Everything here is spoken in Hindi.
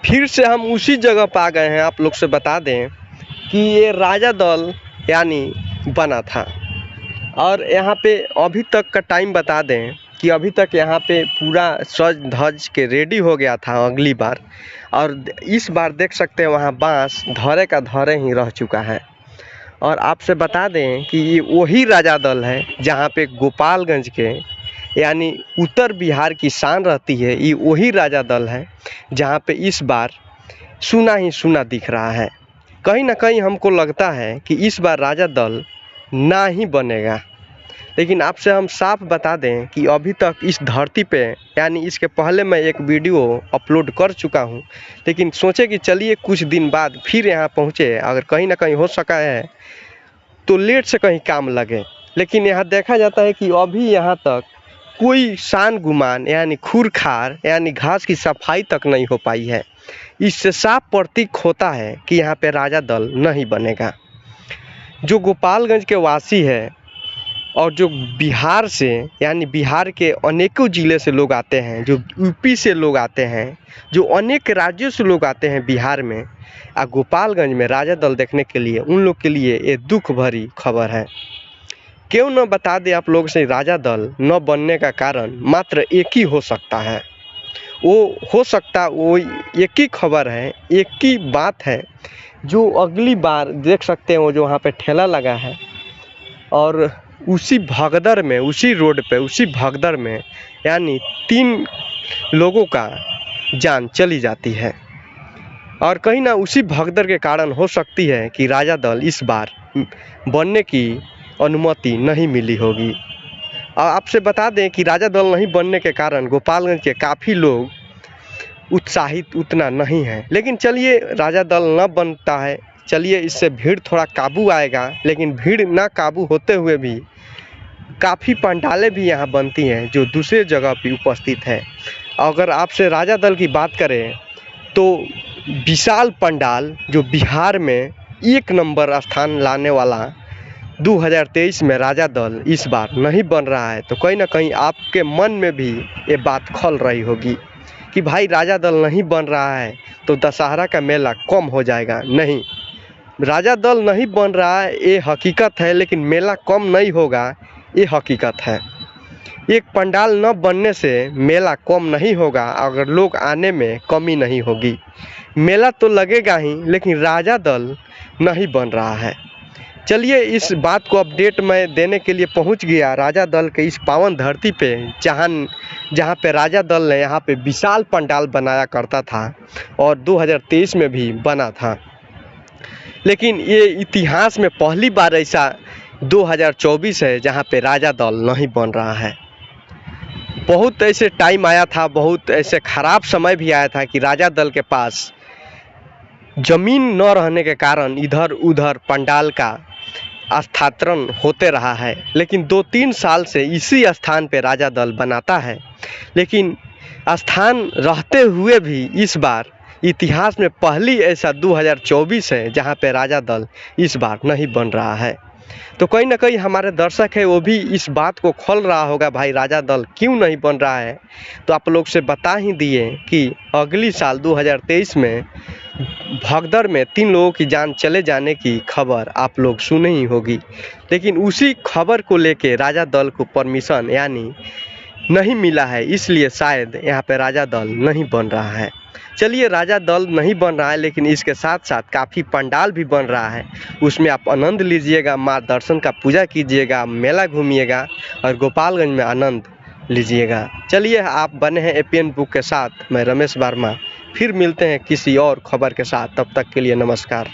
फिर से हम उसी जगह पर आ गए हैं। आप लोग से बता दें कि ये राजा दल यानी बना था और यहाँ पे अभी तक का टाइम बता दें कि अभी तक यहाँ पे पूरा सज धज के रेडी हो गया था अगली बार, और इस बार देख सकते हैं वहाँ बांस धरे का धरे ही रह चुका है। और आपसे बता दें कि ये वही राजा दल है जहाँ पे गोपालगंज के यानी उत्तर बिहार की शान रहती है। ये वही राजा दल है जहाँ पे इस बार सुना ही सुना दिख रहा है। कहीं ना कहीं हमको लगता है कि इस बार राजा दल ना ही बनेगा। लेकिन आपसे हम साफ बता दें कि अभी तक इस धरती पे यानी इसके पहले मैं एक वीडियो अपलोड कर चुका हूं, लेकिन सोचे कि चलिए कुछ दिन बाद फिर यहां पहुंचे, अगर कहीं ना कहीं हो सका है तो लेट से कहीं काम लगे। लेकिन यहां देखा जाता है कि अभी यहां तक कोई शान गुमान यानी खूर खार यानी घास की सफाई तक नहीं हो पाई है। इससे साफ प्रतीक होता है कि यहाँ पे राजा दल नहीं बनेगा। जो गोपालगंज के वासी है और जो बिहार से यानी बिहार के अनेकों ज़िले से लोग आते हैं, जो यूपी से लोग आते हैं, जो अनेक राज्यों से लोग आते हैं बिहार में और गोपालगंज में राजा दल देखने के लिए, उन लोग के लिए ये दुख भरी खबर है। क्यों न बता दें आप लोग से, राजा दल न बनने का कारण मात्र एक ही हो सकता है। वो हो सकता वो एक ही खबर है, एक ही बात है जो अगली बार देख सकते हैं वो जो वहाँ पे ठेला लगा है और उसी भगदड़ में, उसी रोड पे, उसी भगदड़ में यानी 3 लोगों का जान चली जाती है। और कहीं ना उसी भगदड़ के कारण हो सकती है कि राजा दल इस बार बनने की अनुमति नहीं मिली होगी। और आपसे बता दें कि राजा दल नहीं बनने के कारण गोपालगंज के काफ़ी लोग उत्साहित उतना नहीं हैं। लेकिन चलिए राजा दल न बनता है, चलिए इससे भीड़ थोड़ा काबू आएगा। लेकिन भीड़ ना काबू होते हुए भी काफ़ी पंडालें भी यहाँ बनती हैं जो दूसरे जगह पे उपस्थित है। अगर आपसे राजा दल की बात करें तो विशाल पंडाल जो बिहार में 1 नंबर स्थान लाने वाला 2023 में राजा दल इस बार नहीं बन रहा है, तो कहीं ना कहीं आपके मन में भी ये बात खल रही होगी कि भाई राजा दल नहीं बन रहा है तो दशहरा का मेला कम हो जाएगा। नहीं, राजा दल नहीं बन रहा है ये हकीकत है, लेकिन मेला कम नहीं होगा ये हकीकत है। एक पंडाल न बनने से मेला कम नहीं होगा, अगर लोग आने में कमी नहीं होगी। मेला तो लगेगा ही, लेकिन राजा दल नहीं बन रहा है। चलिए इस बात को अपडेट मैं देने के लिए पहुंच गया राजा दल के इस पावन धरती पे, जहां पे राजा दल ने यहाँ पे विशाल पंडाल बनाया करता था और 2023 में भी बना था। लेकिन ये इतिहास में पहली बार ऐसा 2024 है जहां पे राजा दल नहीं बन रहा है। बहुत ऐसे टाइम आया था, बहुत ऐसे ख़राब समय भी आया था कि राजा दल के पास ज़मीन न रहने के कारण इधर उधर पंडाल का स्थानांतरण होते रहा है। लेकिन 2-3 साल से इसी स्थान पे राजा दल बनाता है। लेकिन स्थान रहते हुए भी इस बार इतिहास में पहली ऐसा 2024 है जहां पे राजा दल इस बार नहीं बन रहा है। तो कहीं ना कहीं हमारे दर्शक है वो भी इस बात को खोल रहा होगा भाई राजा दल क्यों नहीं बन रहा है। तो आप लोग से बता ही दिए कि अगली साल 2023 में भगदड़ में 3 लोगों की जान चले जाने की खबर आप लोग सुने ही होगी। लेकिन उसी खबर को लेके राजा दल को परमिशन यानी नहीं मिला है, इसलिए शायद यहाँ पे राजा दल नहीं बन रहा है। चलिए राजा दल नहीं बन रहा है, लेकिन इसके साथ साथ काफ़ी पंडाल भी बन रहा है, उसमें आप आनंद लीजिएगा, माँ दर्शन का पूजा कीजिएगा, मेला घूमिएगा और गोपालगंज में आनंद लीजिएगा। चलिए आप बने हैं एपीएन बुक के साथ, मैं रमेश वर्मा, फिर मिलते हैं किसी और खबर के साथ। तब तक के लिए नमस्कार।